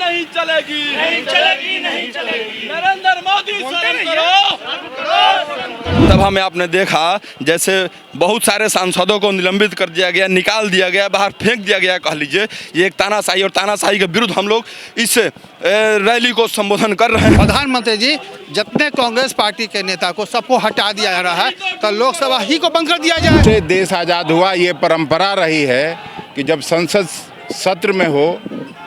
नहीं चलेगी, नहीं चलेगी, नहीं चलेगी। नरेंद्र मोदी शर्म करो। सभा में आपने देखा जैसे बहुत सारे सांसदों को निलंबित कर दिया गया, निकाल दिया गया, बाहर फेंक दिया गया कह लीजिए। ये एक तानाशाही और तानाशाही के विरुद्ध हम लोग इस रैली को संबोधन कर रहे हैं। प्रधानमंत्री जी, जितने कांग्रेस पार्टी के नेता को सबको हटा दिया जा रहा है तो लोकसभा ही को बंद कर दिया जाए। से देश आज़ाद हुआ, ये परंपरा रही है कि जब संसद सत्र में हो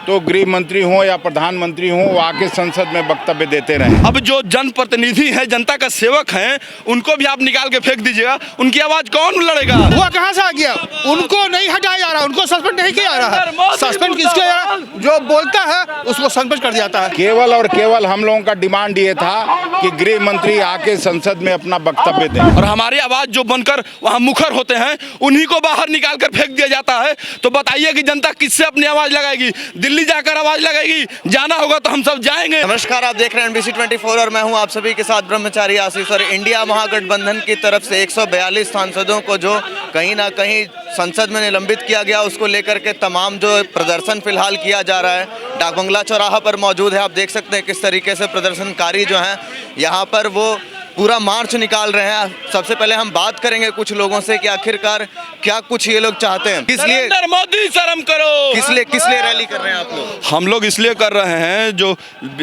तो गृह मंत्री हो या प्रधानमंत्री हो वो आके संसद में वक्तव्य देते रहे। अब जो जनप्रतिनिधि हैं, जनता का सेवक हैं, उनको भी आप निकाल के फेंक दीजिएगा, उनकी आवाज कौन लड़ेगा? हुआ कहाँ से आ गया? उनको नहीं हटाया जा रहा, उनको सस्पेंड नहीं किया जा रहा है। सस्पेंड किसको जा रहा? जो बोलता है उसको सस्पेंड कर दिया जाता है। केवल और केवल हम लोगों का डिमांड ये था कि गृह मंत्री आके संसद में अपना वक्तव्य दें, और हमारी आवाज जो बनकर वहाँ मुखर होते हैं उन्हीं को बाहर निकाल कर फेंक दिया जाता है। तो बताइए कि जनता किससे अपनी आवाज लगाएगी? दिल्ली जाकर आवाज लगाएगी? जाना होगा तो हम सब जाएंगे। नमस्कार, आप देख रहे हैं NBC 24 और मैं हूं आप सभी के साथ ब्रह्मचारी आशीष। और इंडिया महागठबंधन की तरफ से 142 सांसदों को जो कहीं ना कहीं संसद में निलंबित किया गया, उसको लेकर के तमाम जो प्रदर्शन फिलहाल किया जा रहा है, डाक बंगला चौराहा पर मौजूद है। आप देख सकते हैं किस तरीके से प्रदर्शनकारी जो हैं यहाँ पर वो पूरा मार्च निकाल रहे हैं। सबसे पहले हम बात करेंगे कुछ लोगों से कि आखिरकार क्या कुछ ये लोग चाहते हैं, किस लिए नरेंद्र मोदी शर्म करो, किस लिए रैली कर रहे हैं आप लोग? हम लोग इसलिए कर रहे हैं, जो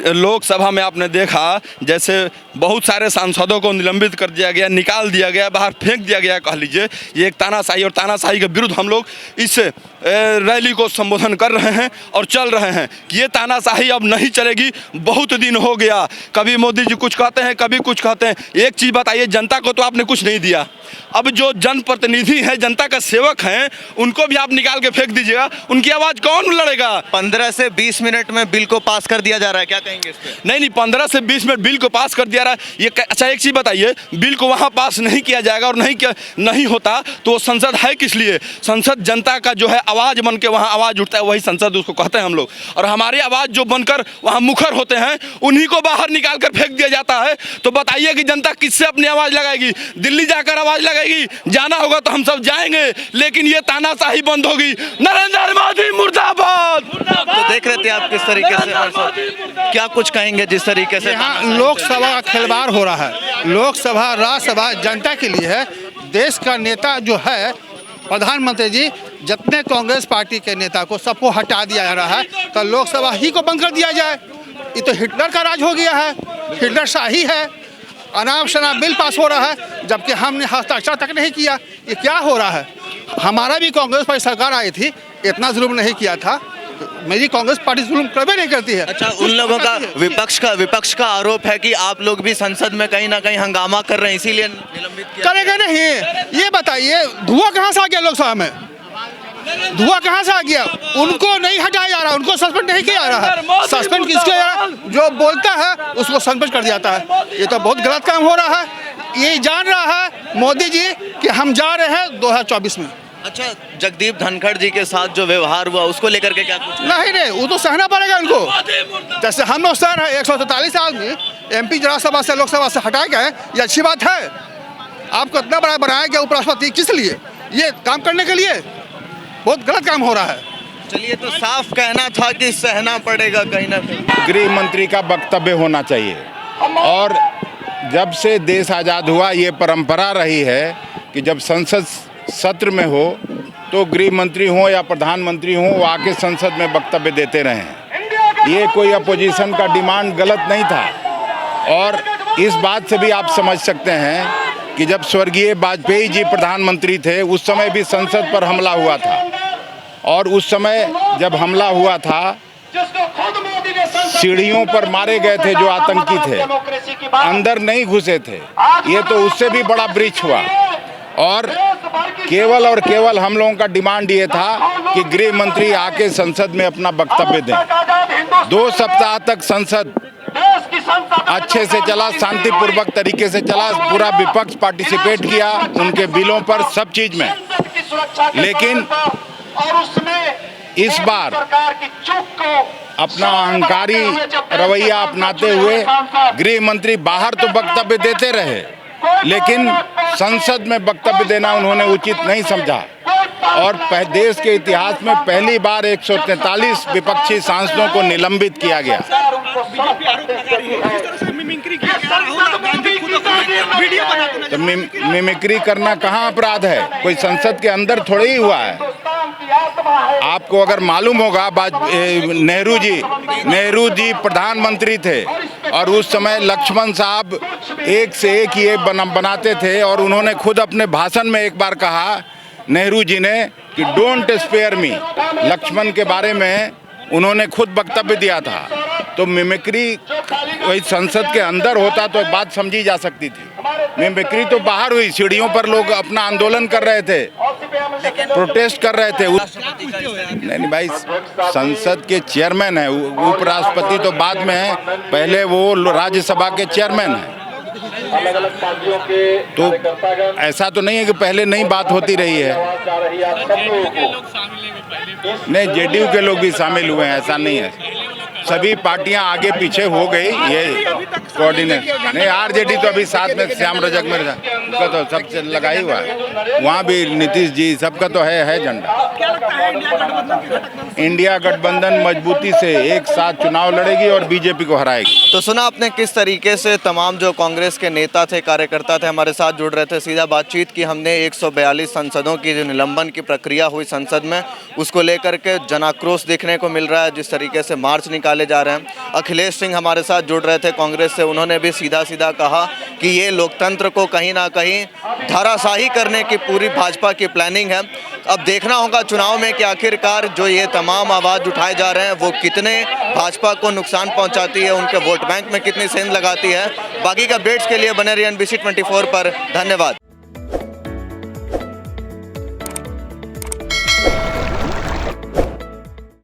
लोकसभा में आपने देखा जैसे बहुत सारे सांसदों को निलंबित कर दिया गया, निकाल दिया गया, बाहर फेंक दिया गया कह लीजिए। ये एक तानाशाही और तानाशाही के विरुद्ध हम लोग इस रैली को संबोधन कर रहे हैं और चल रहे हैं कि ये तानाशाही अब नहीं चलेगी। बहुत दिन हो गया, कभी मोदी जी कुछ कहते हैं, कभी कुछ कहते हैं। एक चीज़ बताइए, जनता को तो आपने कुछ नहीं दिया। अब जो जनप्रतिनिधि हैं, जनता का सेवक हैं, उनको भी आप निकाल के फेंक दीजिएगा, उनकी आवाज़ कौन लड़ेगा? 15 से 20 मिनट में बिल को पास कर दिया जा रहा है, क्या कहेंगे इस पे? नहीं, 15 से 20 मिनट बिल को पास कर दिया रहा है। ये अच्छा, एक चीज़ बताइए, बिल को वहाँ पास नहीं किया जाएगा और नहीं होता तो संसद है किस लिए? संसद जनता का जो है आवाज़ बन के वहाँ आवाज़ उठता है, वही संसद उसको कहते हैं हम लोग। और हमारी आवाज़ जो बनकर वहाँ मुखर होते हैं उन्हीं को बाहर निकाल कर फेंक दिया जाता है। तो बताइए कि जनता किससे अपनी आवाज़ लगाएगी? दिल्ली जाकर आवाज़ लगाएगी? जाना होगा तो हम सब जाएंगे, लेकिन ये तानाशाही बंद होगी। नरेंद्र मोदी मुर्दाबाद। तो देख रहे थे आप किस तरीके से, क्या कुछ कहेंगे जिस तरीके से यहाँ लोकसभा का खिलवाड़ हो रहा है। लोकसभा, राज्यसभा जनता के लिए है। देश का नेता जो है प्रधानमंत्री जी, जितने कांग्रेस पार्टी के नेता को सबको हटा दिया जा रहा है तो लोकसभा ही को बंद कर दिया जाए। ये तो हिटलर का राज हो गया है, हिटलर शाही है। अनाप शनाप बिल पास हो रहा है जबकि हमने हस्ताक्षर तक नहीं किया। ये क्या हो रहा है? हमारा भी कांग्रेस पार्टी सरकार आई थी, इतना जुल्म नहीं किया था। मेरी कांग्रेस पार्टी जुल्म कभी नहीं करती है। अच्छा, उन लोगों का विपक्ष का आरोप है कि आप लोग भी संसद में कहीं ना कहीं हंगामा कर रहे हैं, इसीलिए निलंबित किया। करेगा नहीं। ये बताइए, धुआं कहाँ से आ गया लोकसभा में? धुआं कहाँ से आ गया? उनको नहीं हटाया जा रहा, उनको सस्पेंड नहीं किया जा रहा है। सस्पेंड किसको जा रहा? जो बोलता है उसको सस्पेंड कर दिया जाता है। ये तो बहुत गलत काम हो रहा है। ये जान रहा है मोदी जी कि हम जा रहे हैं 2024 में। अच्छा, जगदीप धनखड़ जी के साथ जो व्यवहार हुआ उसको लेकर के क्या कुछ? नहीं, वो तो सहना पड़ेगा उनको। जैसे हम लोग सह रहे हैं, 144 आदमी MP राज्यसभा से लोकसभा से हटाए गए, ये अच्छी बात है। आपको इतना बड़ा बनाया गया उपराष्ट्रपति, किस लिए? ये काम करने के लिए? बहुत गलत काम हो रहा है। चलिए, तो साफ कहना था कि सहना पड़ेगा कहीं ना कहीं। गृह मंत्री का वक्तव्य होना चाहिए। और जब से देश आज़ाद हुआ, ये परंपरा रही है कि जब संसद सत्र में हो तो गृह मंत्री हो या प्रधानमंत्री हो वो आके संसद में वक्तव्य देते रहे हैं। ये कोई अपोजिशन का डिमांड गलत नहीं था। और इस बात से भी आप समझ सकते हैं कि जब स्वर्गीय वाजपेयी जी प्रधानमंत्री थे, उस समय भी संसद पर हमला हुआ था। और उस समय जब हमला हुआ था, सीढ़ियों पर मारे गए थे जो आतंकी थे, अंदर नहीं घुसे थे। ये तो उससे भी बड़ा ब्रीच हुआ। और केवल और केवल हम लोगों का डिमांड ये था कि गृह मंत्री आके संसद में अपना वक्तव्य दें। 2 सप्ताह तक संसद अच्छे से चला, शांतिपूर्वक तरीके से चला। पूरा विपक्ष पार्टिसिपेट किया उनके बिलों पर, सब चीज में। लेकिन इस बार अपना अहंकारी रवैया अपनाते हुए गृह मंत्री बाहर तो वक्तव्य देते रहे, लेकिन संसद में वक्तव्य देना उन्होंने उचित नहीं समझा। और देश के इतिहास में पहली बार 143 विपक्षी सांसदों को निलंबित किया गया। तो मिमिक्री करना कहाँ अपराध है? कोई संसद के अंदर थोड़ी ही हुआ है। आपको अगर मालूम होगा, नेहरू जी प्रधानमंत्री थे और उस समय लक्ष्मण साहब एक से एक ये बनाते थे और उन्होंने खुद अपने भाषण में एक बार कहा, नेहरू जी ने, कि डोंट स्पेयर मी। लक्ष्मण के बारे में उन्होंने खुद वक्तव्य दिया था। तो मिमिक्री वही संसद के अंदर होता तो बात समझी जा सकती थी। मिमिक्री तो बाहर हुई, सीढ़ियों पर लोग अपना आंदोलन कर रहे थे, प्रोटेस्ट कर रहे थे। नहीं भाई, संसद के चेयरमैन है, उपराष्ट्रपति तो बाद में है, पहले वो राज्यसभा के चेयरमैन है। तो ऐसा तो नहीं है कि पहले नहीं बात होती रही है। नहीं, जेडीयू के लोग भी शामिल हुए हैं, ऐसा नहीं है। सभी पार्टियां आगे पीछे हो गई, ये कोऑर्डिनेट नहीं। आरजेडी तो अभी साथ में श्याम रजक में उनका तो सबसे लगा ही हुआ है, वहाँ भी नीतीश जी सबका तो है झंडा। इंडिया गठबंधन मजबूती से एक साथ चुनाव लड़ेगी और बीजेपी को हराएगी। तो सुना आपने किस तरीके से तमाम जो कांग्रेस के नेता थे, कार्यकर्ता थे, हमारे साथ जुड़ रहे थे। सीधा बातचीत की हमने 142 सांसदों की जो निलंबन की प्रक्रिया हुई संसद में, उसको लेकर के जनाक्रोश देखने को मिल रहा है। जिस तरीके से मार्च निकाले जा रहे हैं, अखिलेश सिंह हमारे साथ जुड़ रहे थे कांग्रेस से, उन्होंने भी सीधा सीधा कहा कि ये लोकतंत्र को कहीं ना कहीं धराशाही करने की पूरी भाजपा की प्लानिंग है। अब देखना होगा चुनाव में कि आखिरकार जो ये तमाम आवाज़ उठाए जा रहे हैं वो कितने भाजपा को नुकसान पहुंचाती है, उनके वोट बैंक में कितनी सेंध लगाती है। बाकी का अपडेट्स के लिए बने रहिए NBC 24 पर। धन्यवाद।